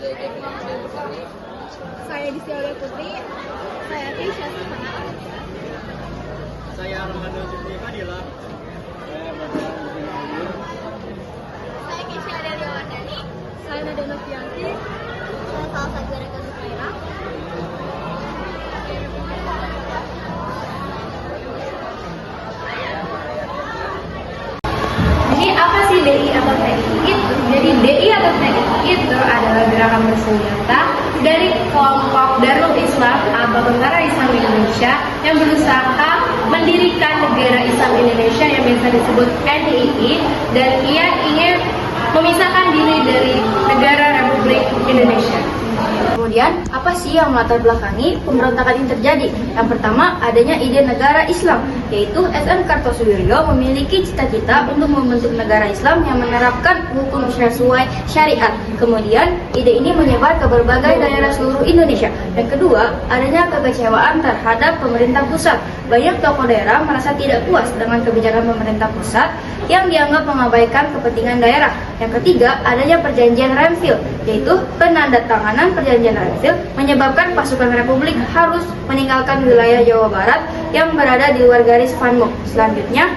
sebagai Dekan Mahasiswa Putri. Saya Disya Putri. Saya Tisha Sukana. Saya Armando Jufri Fadila. Saya Bapak Jufri. Saya Kisha Adelia Wardani. Saya Nadia Novianti. Saya Salsa Jareka Zuhaira. Jadi apa sih DI atau TNI itu? Jadi DI atau TNI itu adalah gerakan bersenjata dari kelompok Darul Islam atau Tentara Islam Indonesia yang berusaha mendirikan negara Islam Indonesia yang biasa disebut NII, dan ia ingin memisahkan diri dari negara Republik Indonesia. Kemudian, apa sih yang melatar belakangi pemberontakan ini terjadi? Yang pertama, adanya ide negara Islam, yaitu SM Kartosuwiryo memiliki cita-cita untuk membentuk negara Islam yang menerapkan hukum sesuai syariat. Kemudian, ide ini menyebar ke berbagai daerah seluruh Indonesia. Yang kedua, adanya kekecewaan terhadap pemerintah pusat. Banyak tokoh daerah merasa tidak puas dengan kebijakan pemerintah pusat yang dianggap mengabaikan kepentingan daerah. Yang ketiga, adanya perjanjian Renville, yaitu penandatanganan perjanjian Renville menyebabkan pasukan Republik harus meninggalkan wilayah Jawa Barat yang berada di luar garis Van Mook. Selanjutnya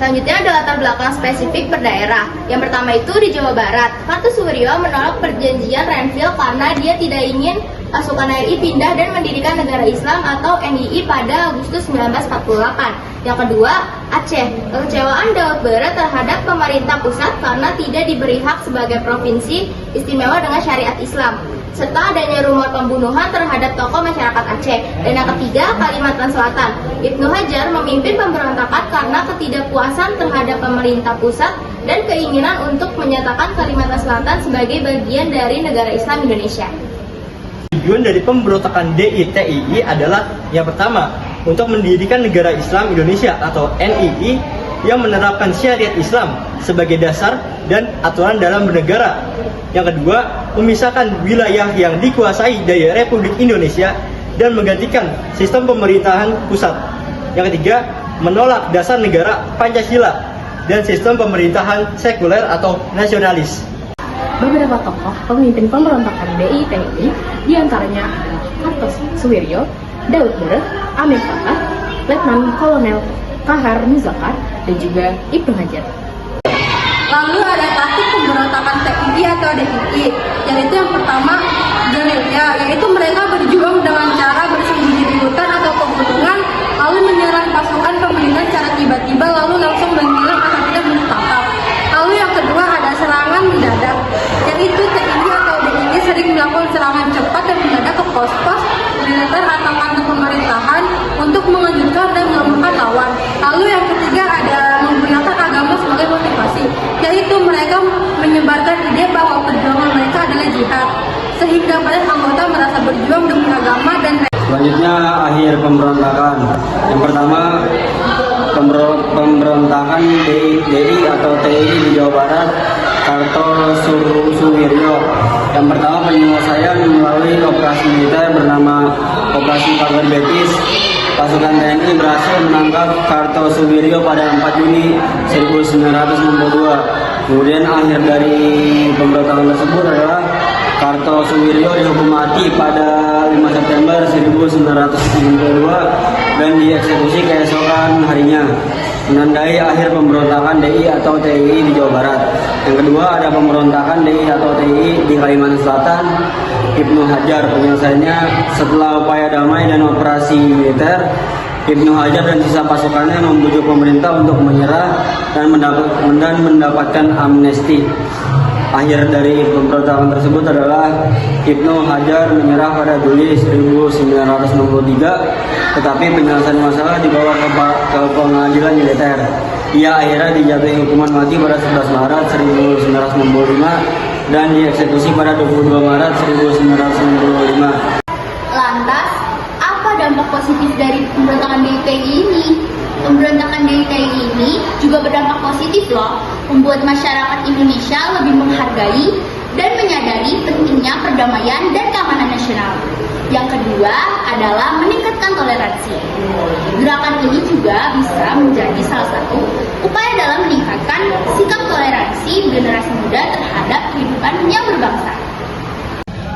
ada latar belakang spesifik per daerah. Yang pertama itu di Jawa Barat, Kartosuwiryo menolak perjanjian Renville karena dia tidak ingin pasukan RI pindah dan mendirikan negara Islam atau NII pada Agustus 1948. Yang kedua, Aceh. Kekecewaan Jawa Barat terhadap pemerintah pusat karena tidak diberi hak sebagai provinsi istimewa dengan syariat Islam, serta adanya rumor pembunuhan terhadap tokoh masyarakat Aceh. Dan yang ketiga, Kalimantan Selatan. Ibnu Hajar memimpin pemberontakan karena ketidakpuasan terhadap pemerintah pusat dan keinginan untuk menyatakan Kalimantan Selatan sebagai bagian dari negara Islam Indonesia. Tujuan dari pemberontakan DI-TII adalah yang pertama, untuk mendirikan negara Islam Indonesia atau NII yang menerapkan syariat Islam sebagai dasar dan aturan dalam bernegara. Yang kedua, memisahkan wilayah yang dikuasai dari Republik Indonesia dan menggantikan sistem pemerintahan pusat. Yang ketiga, menolak dasar negara Pancasila dan sistem pemerintahan sekuler atau nasionalis. Beberapa tokoh pemimpin pemberontakan DI-TNI diantaranya Kartosuwiryo, Daud Bere, Amir Fatah, Letnan Kolonel Kahar Muzakar, dan juga Ibnu Hajar. Lalu ada taktik pemberontakan TNI atau DII, yaitu yang pertama gerilya, yaitu mereka berjuang dengan cara bersembunyi di hutan atau pegunungan, lalu menyerang pasukan pemerintah secara tiba-tiba, lalu langsung menghilang asal tidak ditangkap. Lalu yang kedua ada serangan mendadak, yaitu TNI atau DII sering melakukan serangan cepat dan mendadak ke pos-pos militer atau kantor pemerintahan untuk mengejutkan dan melemahkan lawan. Lalu yang ketiga ada menggunakan agama sebagai motivasi, yaitu mereka menyebarkan ide bahwa perjuangan mereka adalah jihad, sehingga banyak anggota merasa berjuang demi agama dan Selanjutnya akhir pemberontakan. Yang pertama, pemberontakan DI atau TNI di Jawa Barat, Kartosuwiryo. Yang pertama, penyelesaian melalui operasi militer bernama Operasi Pagar Betis. Pasukan TNI berhasil menangkap Kartosuwiryo pada 4 Juni 1962. Kemudian akhir dari pemberontakan tersebut adalah Kartosuwiryo dihukum mati pada 5 September 1992 dan dieksekusi keesokan harinya, menandai akhir pemberontakan DI atau TNI di Jawa Barat. Yang kedua ada pemberontakan DI atau TNI di Kalimantan Selatan, Ibnu Hajar. Penyelesaiannya setelah upaya damai dan operasi militer, Ibnu Hajar dan sisa pasukannya membujuk pemerintah untuk menyerah dan mendapatkan amnesti. Akhir dari pemberontakan tersebut adalah Ibnu Hajar menyerah pada Juli 1963, tetapi penyelesaian masalah dibawa ke pengadilan militer. Ia akhirnya dijatuhi hukuman mati pada 11 Maret 1965 dan dieksekusi pada 22 Maret 1965. Lantas, apa dampak positif dari pemberontakan DI-TNI ini? Pemberontakan DI-TNI ini juga berdampak positif loh, membuat masyarakat Indonesia lebih menghargai dan menyadari pentingnya perdamaian dan keamanan nasional. nasional. Yang kedua adalah meningkatkan toleransi. Gerakan ini juga bisa menjadi salah satu upaya dalam meningkatkan sikap toleransi generasi muda terhadap kehidupan yang berbangsa.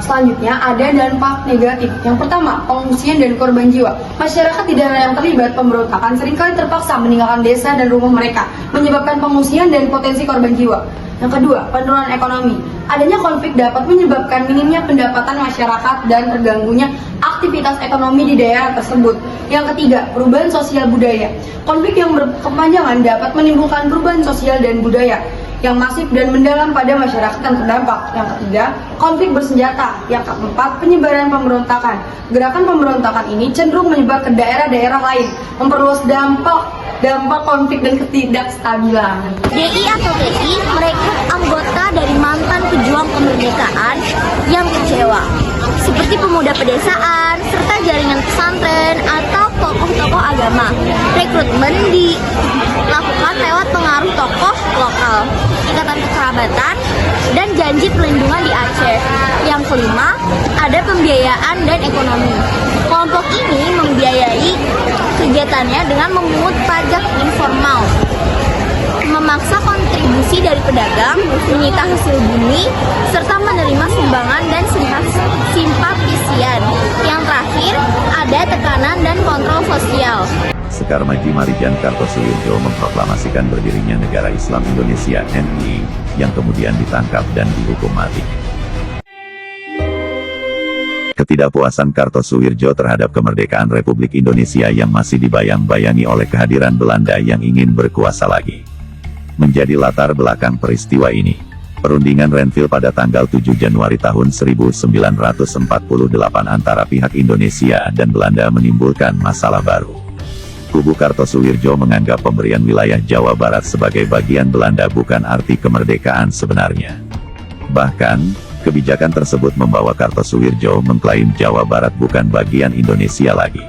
Selanjutnya ada dampak negatif. Yang pertama, pengungsian dan korban jiwa. Masyarakat di daerah yang terlibat pemberontakan seringkali terpaksa meninggalkan desa dan rumah mereka, menyebabkan pengungsian dan potensi korban jiwa. Yang kedua, penurunan ekonomi. Adanya konflik dapat menyebabkan minimnya pendapatan masyarakat dan terganggunya aktivitas ekonomi di daerah tersebut. Yang ketiga, perubahan sosial budaya. Konflik yang berkepanjangan dapat menimbulkan perubahan sosial dan budaya yang masif dan mendalam pada masyarakat yang terdampak. Yang ketiga, konflik bersenjata. Yang keempat, penyebaran pemberontakan. Gerakan pemberontakan ini cenderung menyebar ke daerah-daerah lain, memperluas dampak konflik dan ketidakstabilan. DI atau TI merekrut anggota dari mantan pejuang kemerdekaan yang kecewa, seperti pemuda pedesaan, serta jaringan pesantren atau tokoh-tokoh agama. Rekrutmen dilakukan lewat pengaruh tokoh lokal, ikatan kekerabatan, dan janji perlindungan di Aceh. Yang kelima, ada pembiayaan dan ekonomi. Kelompok ini membiayai kegiatannya dengan memungut pajak informal, memaksa kontribusi dari pedagang, menyita hasil bumi, serta menerima sumbangan dan simpatisian. Yang terakhir, ada tekanan dan kontrol sosial. Sekar Maji Marijan Kartosuwirjo memproklamasikan berdirinya Negara Islam Indonesia (NII) yang kemudian ditangkap dan dihukum mati. Ketidakpuasan Kartosuwirjo terhadap kemerdekaan Republik Indonesia yang masih dibayang-bayangi oleh kehadiran Belanda yang ingin berkuasa lagi menjadi latar belakang peristiwa ini. Perundingan Renville pada tanggal 7 Januari tahun 1948 antara pihak Indonesia dan Belanda menimbulkan masalah baru. Kubu Kartosuwirjo menganggap pemberian wilayah Jawa Barat sebagai bagian Belanda bukan arti kemerdekaan sebenarnya. Bahkan, kebijakan tersebut membawa Kartosuwirjo mengklaim Jawa Barat bukan bagian Indonesia lagi.